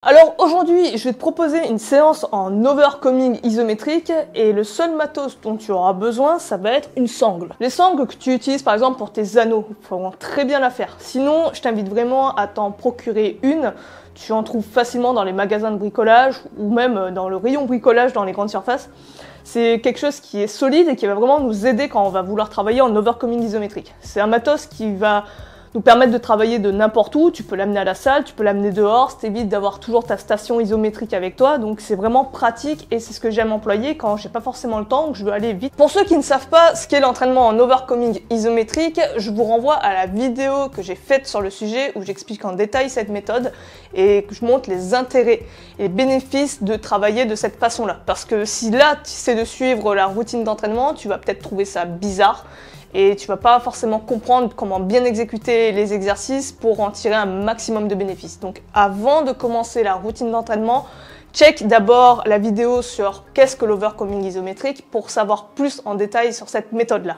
Alors aujourd'hui, je vais te proposer une séance en overcoming isométrique et le seul matos dont tu auras besoin, ça va être une sangle. Les sangles que tu utilises par exemple pour tes anneaux, feront très bien l'affaire. Sinon, je t'invite vraiment à t'en procurer une. Tu en trouves facilement dans les magasins de bricolage ou même dans le rayon bricolage dans les grandes surfaces. C'est quelque chose qui est solide et qui va vraiment nous aider quand on va vouloir travailler en overcoming isométrique. C'est un matos qui va nous permettre de travailler de n'importe où. Tu peux l'amener à la salle, tu peux l'amener dehors, ça t'évite d'avoir toujours ta station isométrique avec toi, donc c'est vraiment pratique et c'est ce que j'aime employer quand j'ai pas forcément le temps, que je veux aller vite. Pour ceux qui ne savent pas ce qu'est l'entraînement en overcoming isométrique, je vous renvoie à la vidéo que j'ai faite sur le sujet où j'explique en détail cette méthode et que je montre les intérêts et les bénéfices de travailler de cette façon-là. Parce que si là tu essaies de suivre la routine d'entraînement, tu vas peut-être trouver ça bizarre et tu vas pas forcément comprendre comment bien exécuter les exercices pour en tirer un maximum de bénéfices. Donc avant de commencer la routine d'entraînement, check d'abord la vidéo sur qu'est-ce que l'overcoming isométrique pour savoir plus en détail sur cette méthode-là.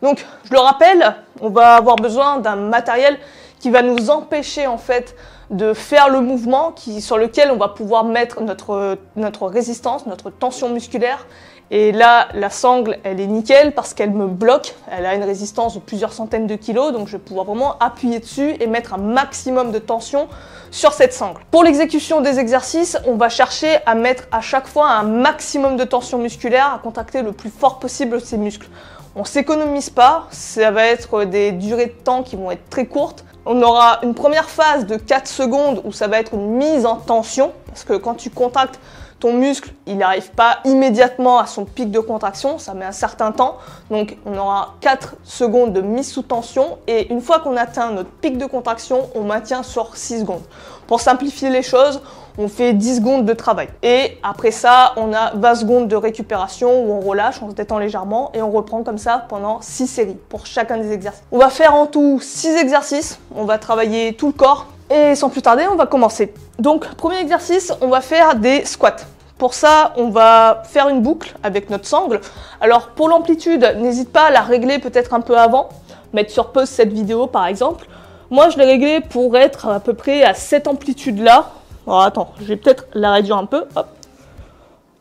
Donc je le rappelle, on va avoir besoin d'un matériel qui va nous empêcher en fait de faire le mouvement sur lequel on va pouvoir mettre notre résistance, notre tension musculaire. Et là, la sangle, elle est nickel parce qu'elle me bloque. Elle a une résistance de plusieurs centaines de kilos, donc je vais pouvoir vraiment appuyer dessus et mettre un maximum de tension sur cette sangle. Pour l'exécution des exercices, on va chercher à mettre à chaque fois un maximum de tension musculaire, à contracter le plus fort possible ces muscles. On s'économise pas, ça va être des durées de temps qui vont être très courtes. On aura une première phase de 4 secondes où ça va être une mise en tension, parce que quand tu contractes ton muscle, il n'arrive pas immédiatement à son pic de contraction, ça met un certain temps. Donc on aura 4 secondes de mise sous tension et une fois qu'on atteint notre pic de contraction, on maintient sur 6 secondes. Pour simplifier les choses, on fait 10 secondes de travail. Et après ça, on a 20 secondes de récupération où on relâche, on se détend légèrement et on reprend comme ça pendant 6 séries pour chacun des exercices. On va faire en tout 6 exercices, on va travailler tout le corps. Et sans plus tarder, on va commencer. Donc, premier exercice, on va faire des squats. Pour ça, on va faire une boucle avec notre sangle. Alors, pour l'amplitude, n'hésite pas à la régler peut-être un peu avant. Mettre sur pause cette vidéo, par exemple. Moi, je l'ai réglée pour être à peu près à cette amplitude-là. Alors, attends, je vais peut-être la réduire un peu. Hop.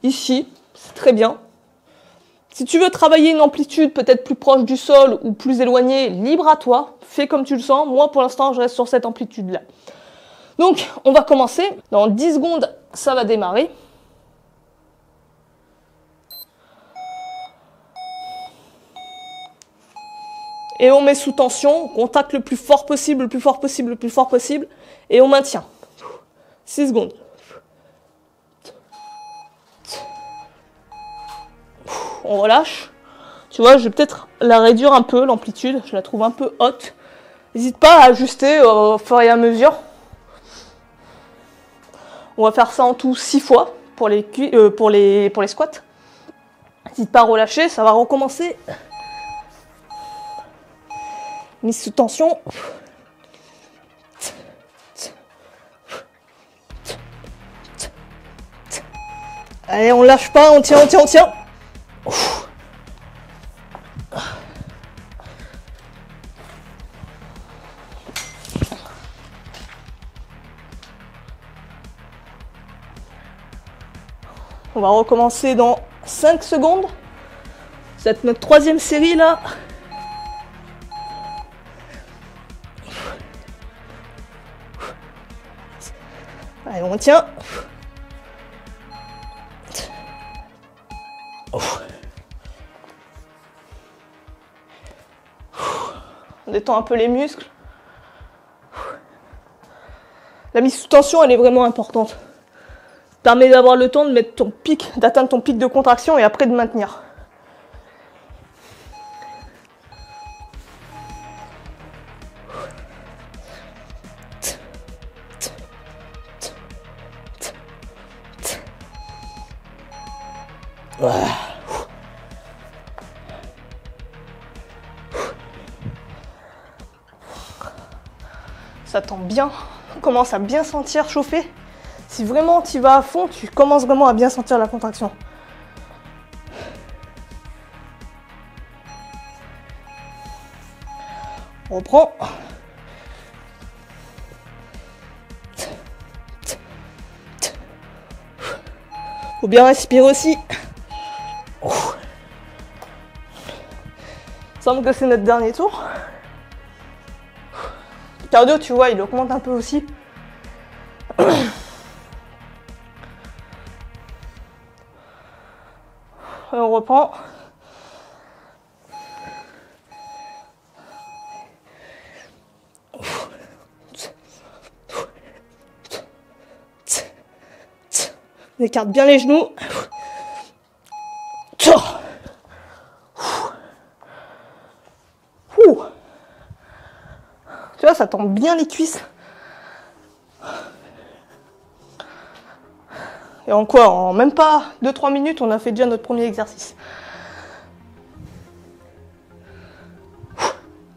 Ici, c'est très bien. Si tu veux travailler une amplitude peut-être plus proche du sol ou plus éloignée, libre à toi. Fais comme tu le sens. Moi, pour l'instant, je reste sur cette amplitude-là. Donc, on va commencer. Dans 10 secondes, ça va démarrer. Et on met sous tension, on contacte le plus fort possible, le plus fort possible, le plus fort possible. Et on maintient. 6 secondes. On relâche. Tu vois, je vais peut-être la réduire un peu, l'amplitude. Je la trouve un peu haute. N'hésite pas à ajuster au fur et à mesure. On va faire ça en tout 6 fois pour les squats. N'hésite pas à relâcher, ça va recommencer. Mise sous tension. Allez, on lâche pas, on tient, on tient, on tient. On va recommencer dans 5 secondes. C'est notre troisième série là. Allez, on tient. On détend un peu les muscles. La mise sous tension, elle est vraiment importante. Ça permet d'avoir le temps de mettre ton pic, d'atteindre ton pic de contraction et après de maintenir. Ça tend bien, on commence à bien sentir chauffer. Si vraiment tu vas à fond, tu commences vraiment à bien sentir la contraction. On reprend. Faut bien respirer aussi. Il semble que c'est notre dernier tour. Le cardio, tu vois, il augmente un peu aussi. Et on reprend. On écarte bien les genoux. Tu vois, ça tend bien les cuisses. Et en quoi? En même pas 2-3 minutes, on a fait déjà notre premier exercice.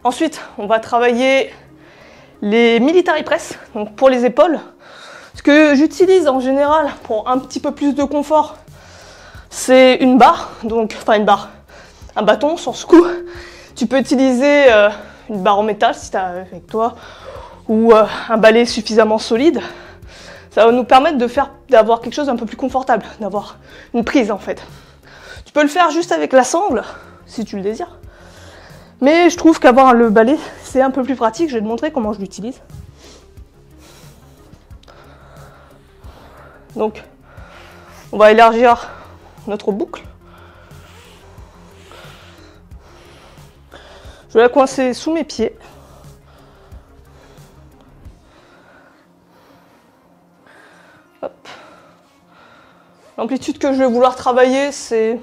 Ensuite, on va travailler les military press, donc pour les épaules. Ce que j'utilise en général pour un petit peu plus de confort, c'est une barre, donc enfin une barre, un bâton sur ce coup. Tu peux utiliser une barre en métal si tu as avec toi, ou un balai suffisamment solide. Ça va nous permettre d'avoir quelque chose d'un peu plus confortable, d'avoir une prise en fait. Tu peux le faire juste avec la sangle, si tu le désires. Mais je trouve qu'avoir le balai, c'est un peu plus pratique. Je vais te montrer comment je l'utilise. Donc, on va élargir notre boucle. Je vais la coincer sous mes pieds. Hop. L'amplitude que je vais vouloir travailler, c'est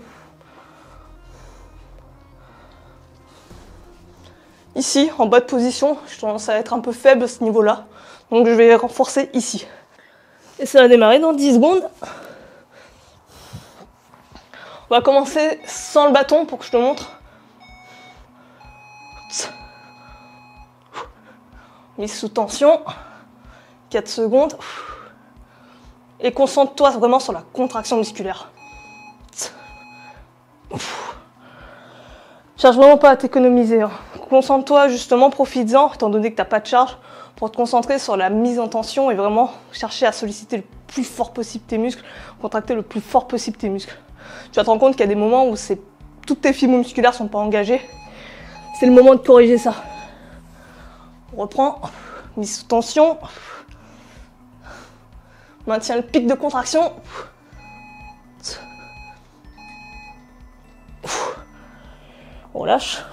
ici, en bas de position. Je tendance à être un peu faible à ce niveau-là. Donc je vais renforcer ici. Et ça va démarrer dans 10 secondes. On va commencer sans le bâton pour que je te montre. Mise sous tension. 4 secondes. Et concentre-toi vraiment sur la contraction musculaire. Cherche vraiment pas à t'économiser. Concentre-toi justement, profites-en, étant donné que tu n'as pas de charge, pour te concentrer sur la mise en tension et vraiment chercher à solliciter le plus fort possible tes muscles, contracter le plus fort possible tes muscles. Tu vas te rendre compte qu'il y a des moments où toutes tes fibres musculaires ne sont pas engagées. C'est le moment de corriger ça. On reprend, mise sous tension. Maintient le pic de contraction. On relâche.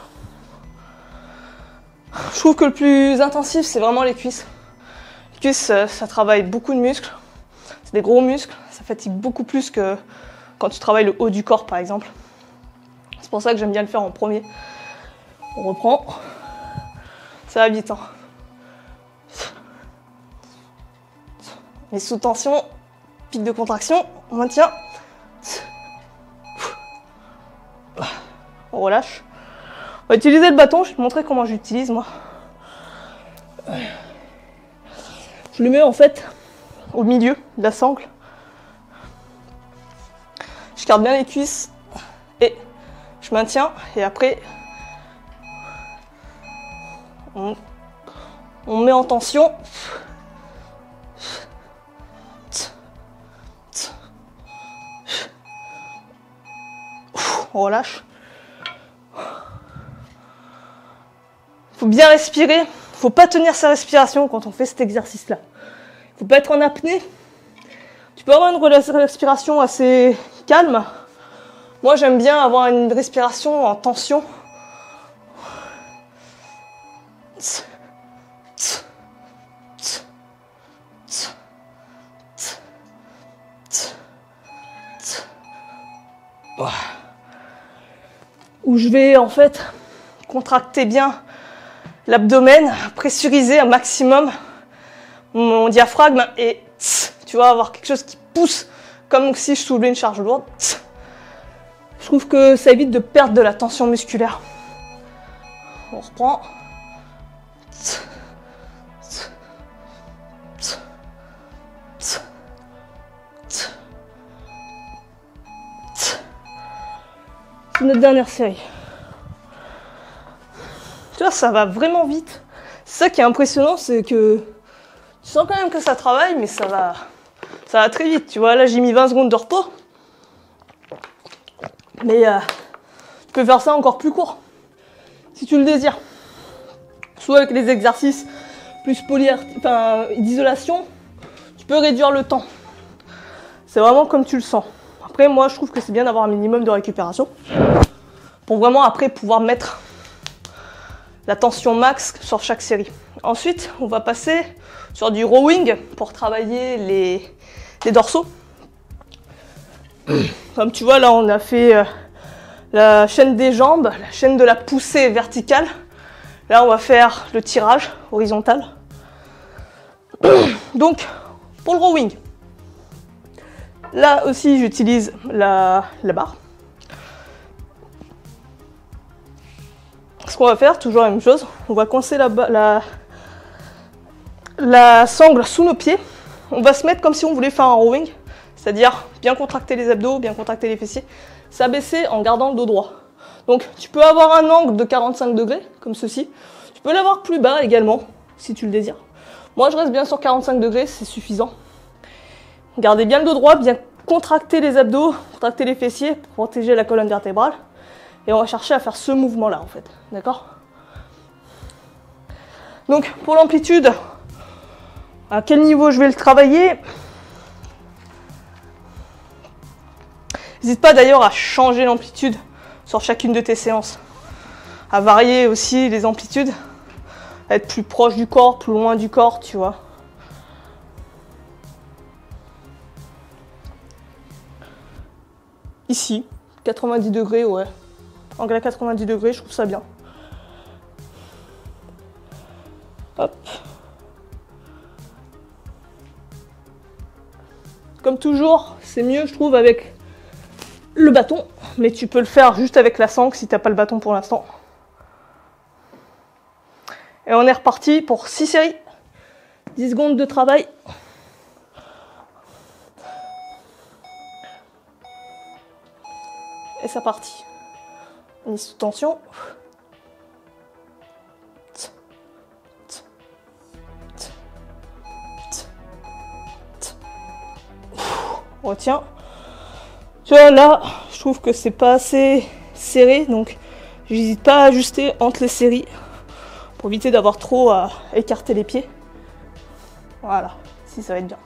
Je trouve que le plus intensif, c'est vraiment les cuisses. Les cuisses, ça travaille beaucoup de muscles. C'est des gros muscles. Ça fatigue beaucoup plus que quand tu travailles le haut du corps, par exemple. C'est pour ça que j'aime bien le faire en premier. On reprend. Ça va vite, hein. Mais sous tension, pic de contraction, on maintient. On relâche. On va utiliser le bâton, je vais te montrer comment j'utilise moi. Je le mets en fait au milieu de la sangle. Je garde bien les cuisses et je maintiens. Et après, on met en tension. On relâche. Faut bien respirer. Faut pas tenir sa respiration quand on fait cet exercice-là. Faut pas être en apnée. Tu peux avoir une respiration assez calme. Moi, j'aime bien avoir une respiration en tension. Où je vais en fait contracter bien l'abdomen, pressuriser un maximum mon diaphragme et tu vas avoir quelque chose qui pousse comme si je soulevais une charge lourde. Je trouve que ça évite de perdre de la tension musculaire. On reprend. C'est notre dernière série. Tu vois, ça va vraiment vite. C'est ça qui est impressionnant, c'est que tu sens quand même que ça travaille, mais ça va très vite. Tu vois, là j'ai mis 20 secondes de repos. Mais tu peux faire ça encore plus court, si tu le désires. Soit avec les exercices plus d'isolation, tu peux réduire le temps. C'est vraiment comme tu le sens. Après, moi, je trouve que c'est bien d'avoir un minimum de récupération pour vraiment après pouvoir mettre la tension max sur chaque série. Ensuite, on va passer sur du rowing pour travailler les dorsaux. Comme tu vois, là, on a fait la chaîne des jambes, la chaîne de la poussée verticale. Là, on va faire le tirage horizontal. Donc, pour le rowing, là aussi, j'utilise la barre. Ce qu'on va faire, toujours la même chose, on va coincer la sangle sous nos pieds. On va se mettre comme si on voulait faire un rowing, c'est-à-dire bien contracter les abdos, bien contracter les fessiers, s'abaisser en gardant le dos droit. Donc tu peux avoir un angle de 45 degrés, comme ceci. Tu peux l'avoir plus bas également, si tu le désires. Moi, je reste bien sur 45 degrés, c'est suffisant. Gardez bien le dos droit, bien contracter les abdos, contracter les fessiers pour protéger la colonne vertébrale. Et on va chercher à faire ce mouvement-là, en fait. D'accord? Donc, pour l'amplitude, à quel niveau je vais le travailler? N'hésite pas d'ailleurs à changer l'amplitude sur chacune de tes séances. À varier aussi les amplitudes. À être plus proche du corps, plus loin du corps, tu vois. Ici, 90 degrés, ouais. Angle à 90 degrés, je trouve ça bien. Hop. Comme toujours, c'est mieux, je trouve, avec le bâton. Mais tu peux le faire juste avec la sangle si tu n'as pas le bâton pour l'instant. Et on est reparti pour 6 séries. 10 secondes de travail. Et c'est parti. Mise sous tension. Retiens. Tu vois, là, je trouve que c'est pas assez serré, donc j'hésite pas à ajuster entre les séries pour éviter d'avoir trop à écarter les pieds. Voilà, si ça va être bien.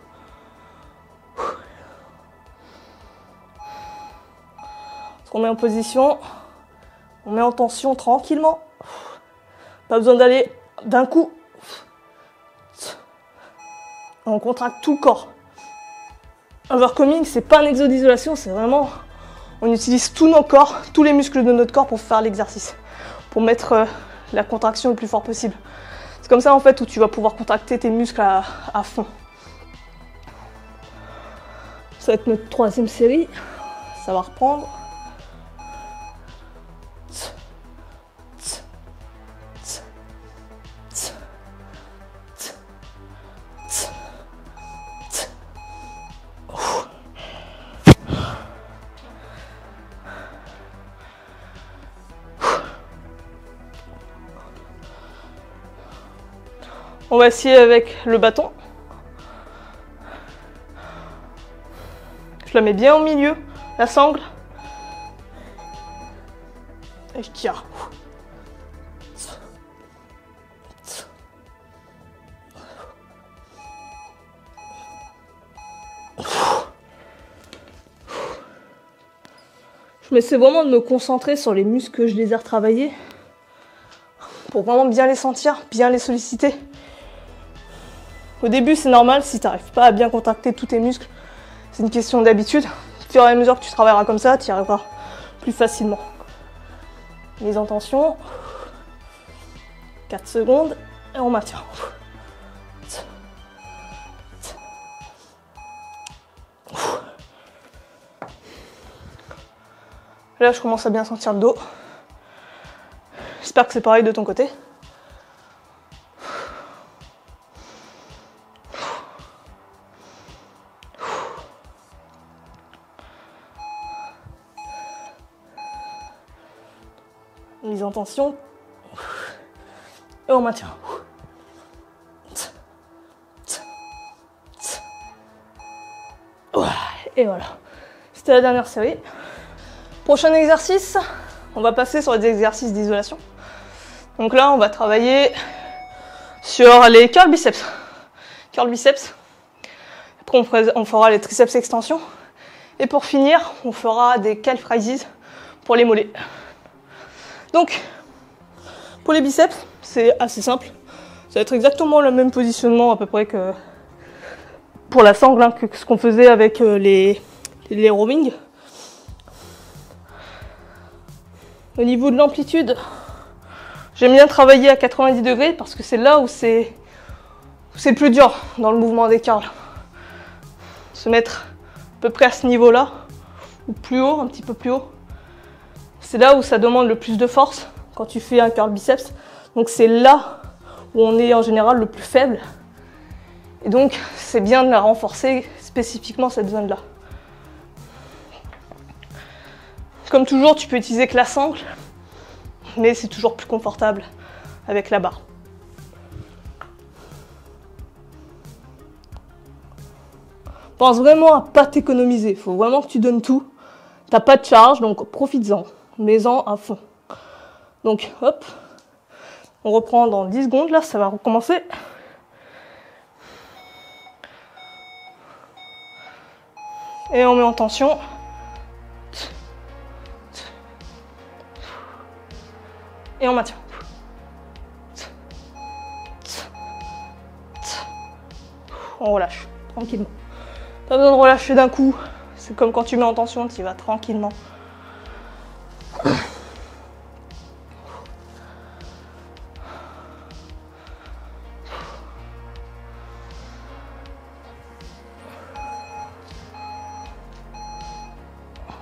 On met en position, on met en tension tranquillement. Pas besoin d'aller d'un coup. On contracte tout le corps. Overcoming, c'est pas un exo d'isolation, c'est vraiment... On utilise tous nos corps, tous les muscles de notre corps pour faire l'exercice. Pour mettre la contraction le plus fort possible. C'est comme ça en fait où tu vas pouvoir contracter tes muscles à fond. Ça va être notre 3e série. Ça va reprendre. On va essayer avec le bâton. Je la mets bien au milieu, la sangle. Et je tire. Je m'essaie vraiment de me concentrer sur les muscles que je les ai retravaillés pour vraiment bien les sentir, bien les solliciter. Au début, c'est normal si tu n'arrives pas à bien contracter tous tes muscles. C'est une question d'habitude. Au fur et à mesure que tu travailleras comme ça, tu y arriveras plus facilement. Mise en tension. 4 secondes et on maintient. Là, je commence à bien sentir le dos. J'espère que c'est pareil de ton côté. Mise en tension. Et on maintient. Et voilà. C'était la dernière série. Prochain exercice, on va passer sur les exercices d'isolation. Donc là, on va travailler sur les curls biceps. Curl biceps. Après, on fera les triceps extension. Et pour finir, on fera des calf raises pour les mollets. Donc, pour les biceps, c'est assez simple. Ça va être exactement le même positionnement à peu près que pour la sangle, hein, que ce qu'on faisait avec les rowing. Au niveau de l'amplitude, j'aime bien travailler à 90 degrés parce que c'est là où c'est le plus dur dans le mouvement des curls. Se mettre à peu près à ce niveau-là, ou plus haut, un petit peu plus haut. C'est là où ça demande le plus de force quand tu fais un curl biceps. Donc c'est là où on est en général le plus faible. Et donc c'est bien de la renforcer spécifiquement cette zone-là. Comme toujours, tu peux utiliser que la sangle, mais c'est toujours plus confortable avec la barre. Pense vraiment à pas t'économiser, il faut vraiment que tu donnes tout. T'as pas de charge, donc profites-en, mets-en à fond. Donc hop, on reprend dans 10 secondes, là ça va recommencer. Et on met en tension. Et on maintient. On relâche, tranquillement. Pas besoin de relâcher d'un coup. C'est comme quand tu mets en tension, tu y vas tranquillement.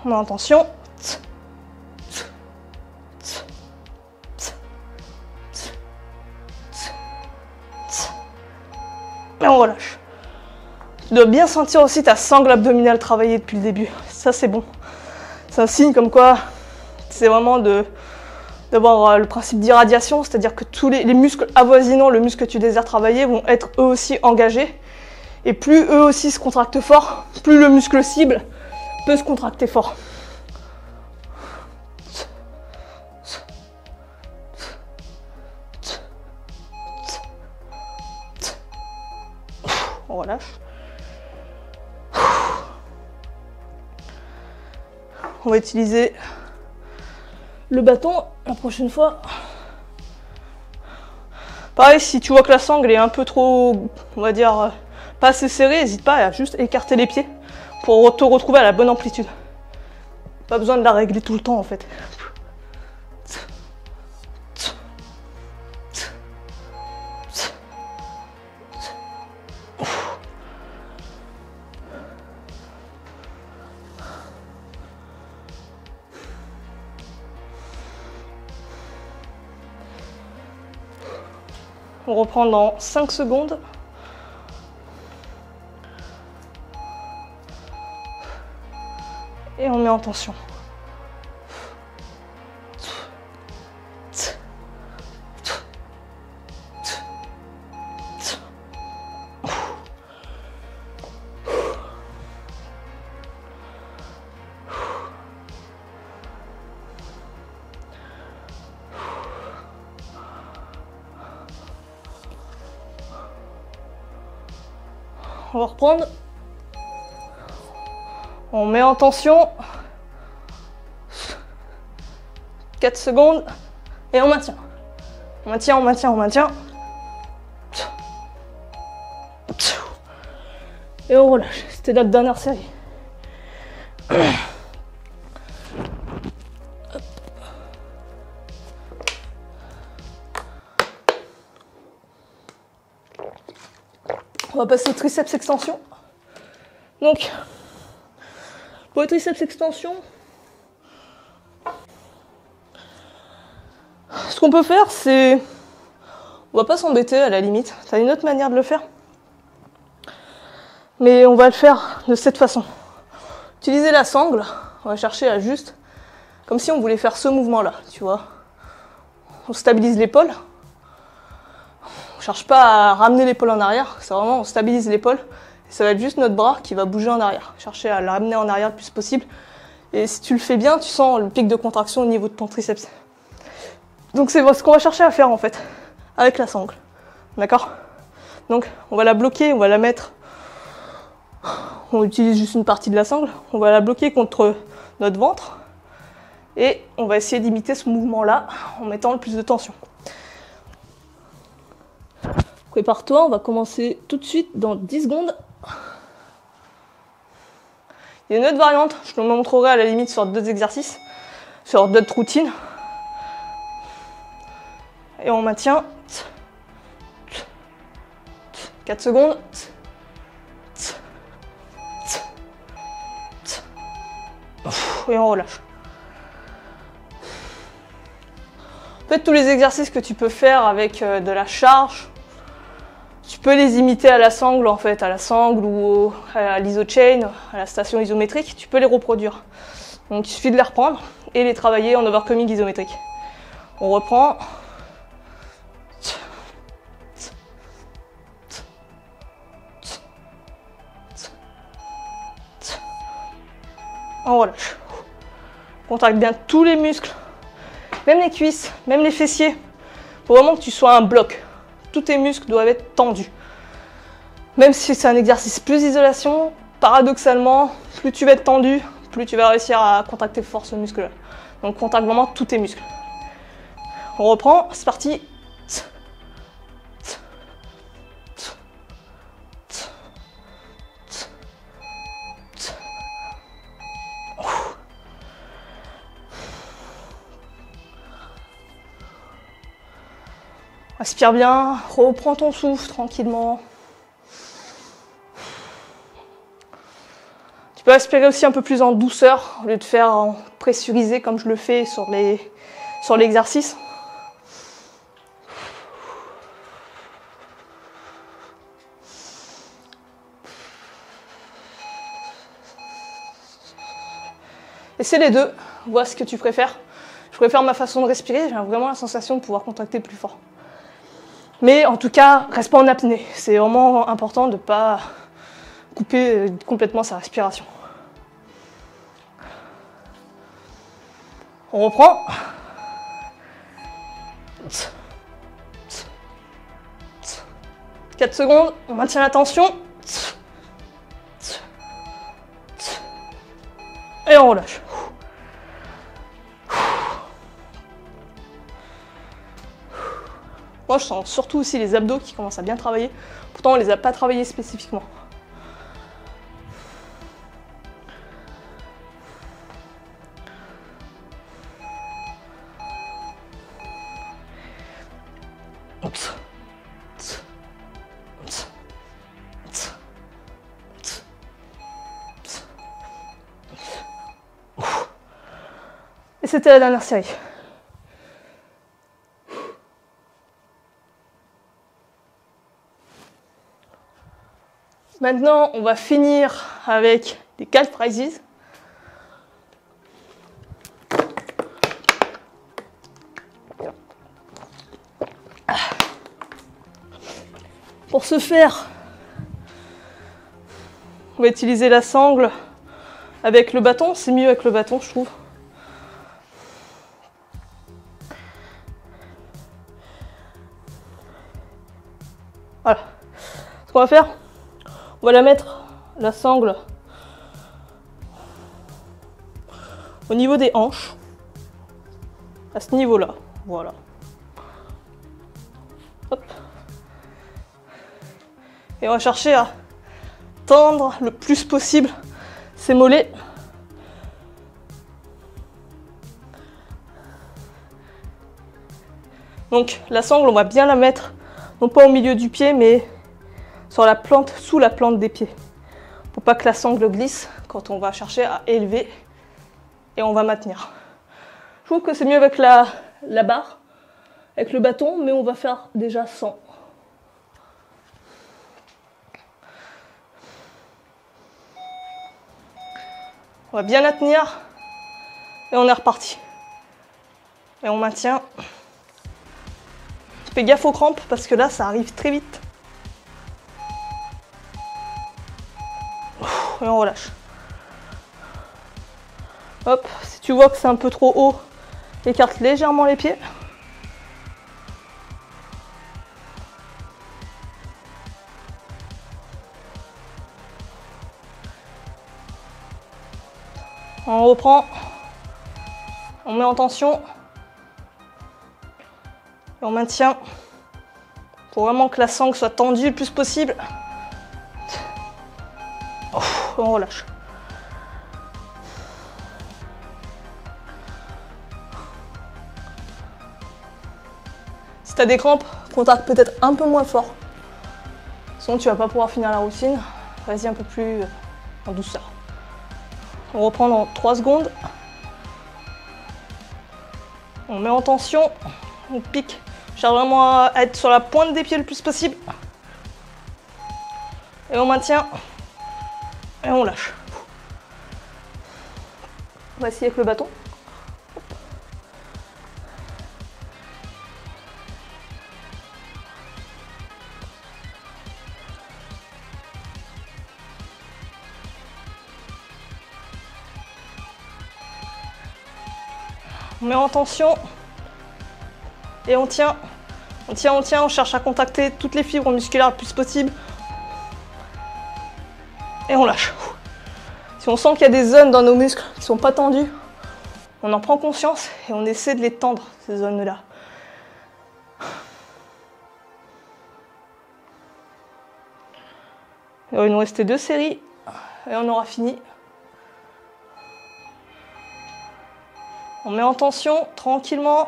On met en tension. Et on relâche. Tu dois bien sentir aussi ta sangle abdominale travailler depuis le début. Ça, c'est bon. C'est un signe comme quoi c'est vraiment d'avoir le principe d'irradiation, c'est-à-dire que tous les muscles avoisinant le muscle que tu désires travailler vont être eux aussi engagés. Et plus eux aussi se contractent fort, plus le muscle cible peut se contracter fort. On relâche. On va utiliser le bâton la prochaine fois. Pareil, si tu vois que la sangle est un peu trop, on va dire, pas assez serrée, n'hésite pas à juste écarter les pieds pour te retrouver à la bonne amplitude. Pas besoin de la régler tout le temps en fait. On reprend dans 5 secondes. Et on met en tension. On va reprendre. On met en tension. 4 secondes. Et on maintient. On maintient, on maintient, on maintient. Et on relâche. C'était notre dernière série. On va passer au triceps extension. Donc, pour le triceps extension, ce qu'on peut faire, c'est... On va pas s'embêter à la limite. T'as une autre manière de le faire. Mais on va le faire de cette façon. Utiliser la sangle, on va chercher à juste... Comme si on voulait faire ce mouvement-là, tu vois. On stabilise l'épaule. On cherche pas à ramener l'épaule en arrière, c'est vraiment on stabilise l'épaule et ça va être juste notre bras qui va bouger en arrière. Chercher à la ramener en arrière le plus possible Et si tu le fais bien, tu sens le pic de contraction au niveau de ton triceps. Donc c'est ce qu'on va chercher à faire en fait, avec la sangle. D'accord? Donc on va la bloquer, on va la mettre... On utilise juste une partie de la sangle, on va la bloquer contre notre ventre. Et on va essayer d'imiter ce mouvement-là en mettant le plus de tension. Prépare-toi, on va commencer tout de suite dans 10 secondes. Il y a une autre variante, je te le montrerai à la limite sur d'autres exercices, sur d'autres routines. Et on maintient 4 secondes. Et on relâche. En fait, tous les exercices que tu peux faire avec de la charge, tu peux les imiter à la sangle, en fait, à la sangle ou à l'iso-chain, à la station isométrique, tu peux les reproduire. Donc il suffit de les reprendre et les travailler en overcoming isométrique. On reprend. On relâche. On contracte bien tous les muscles, même les cuisses, même les fessiers. Il faut vraiment que tu sois un bloc. Tous tes muscles doivent être tendus. Même si c'est un exercice plus isolation, paradoxalement, plus tu vas être tendu, plus tu vas réussir à contracter fort ce muscle-là. Donc contracte vraiment tous tes muscles. On reprend, c'est parti. Respire bien, reprends ton souffle tranquillement. Tu peux aspirer aussi un peu plus en douceur, au lieu de faire en pressurisé comme je le fais sur l'exercice. Essaie les deux, vois ce que tu préfères. Je préfère ma façon de respirer, j'ai vraiment la sensation de pouvoir contracter plus fort. Mais en tout cas, reste pas en apnée. C'est vraiment important de ne pas couper complètement sa respiration. On reprend. « 4 secondes, on maintient la tension. Et on relâche. Moi, je sens surtout aussi les abdos qui commencent à bien travailler. Pourtant, on ne les a pas travaillés spécifiquement. Et c'était la dernière série. Maintenant, on va finir avec des calf raises. Pour ce faire, on va utiliser la sangle avec le bâton. C'est mieux avec le bâton, je trouve. Voilà. Ce qu'on va faire, on va la mettre, la sangle, au niveau des hanches, à ce niveau-là. Voilà. Hop. Et on va chercher à tendre le plus possible ses mollets. Donc la sangle, on va bien la mettre, non pas au milieu du pied, mais sur la plante, sous la plante des pieds. Pour pas que la sangle glisse quand on va chercher à élever et on va maintenir. Je trouve que c'est mieux avec la barre, avec le bâton, mais on va faire déjà sans. On va bien la tenir et on est reparti. Et on maintient. Fais gaffe aux crampes parce que là ça arrive très vite. Et on relâche. Hop, si tu vois que c'est un peu trop haut, écarte légèrement les pieds. On reprend, on met en tension et on maintient pour vraiment que la sangle soit tendue le plus possible. On relâche. Si tu as des crampes, contracte peut-être un peu moins fort. Sinon tu vas pas pouvoir finir la routine. Vas-y un peu plus en douceur. On reprend dans 3 secondes. On met en tension. On pique. Cherche vraiment à être sur la pointe des pieds le plus possible. Et on maintient. Et on lâche. On va essayer avec le bâton. On met en tension et on tient, on cherche à contacter toutes les fibres musculaires le plus possible et on lâche. Si on sent qu'il y a des zones dans nos muscles qui ne sont pas tendues, on en prend conscience et on essaie de les tendre, ces zones-là. Il va nous rester 2 séries et on aura fini. On met en tension tranquillement.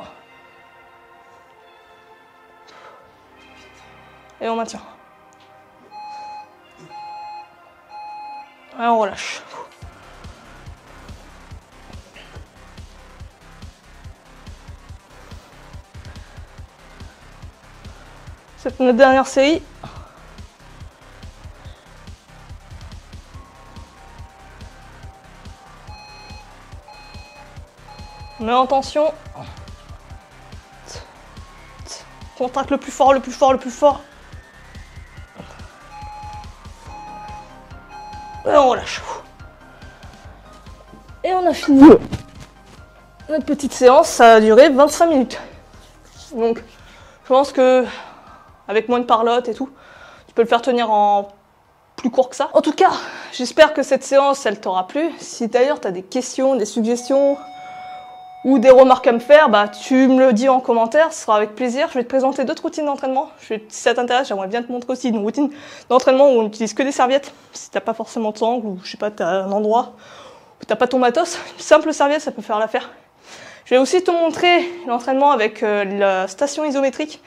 Et on maintient. Et on relâche. C'est notre dernière série. On met en tension. Contracte le plus fort, le plus fort, le plus fort. Et on relâche. Et on a fini notre petite séance. Ça a duré 25 minutes. Donc, je pense que avec moins de parlotte et tout, tu peux le faire tenir en plus court que ça. En tout cas, j'espère que cette séance, elle t'aura plu. Si d'ailleurs tu as des questions, des suggestions ou des remarques à me faire, bah tu me le dis en commentaire, ce sera avec plaisir. Je vais te présenter d'autres routines d'entraînement. Si ça t'intéresse, j'aimerais bien te montrer aussi une routine d'entraînement où on n'utilise que des serviettes. Si t'as pas forcément de sangle ou je sais pas, t'as un endroit où t'as pas ton matos, une simple serviette, ça peut faire l'affaire. Je vais aussi te montrer l'entraînement avec la station isométrique.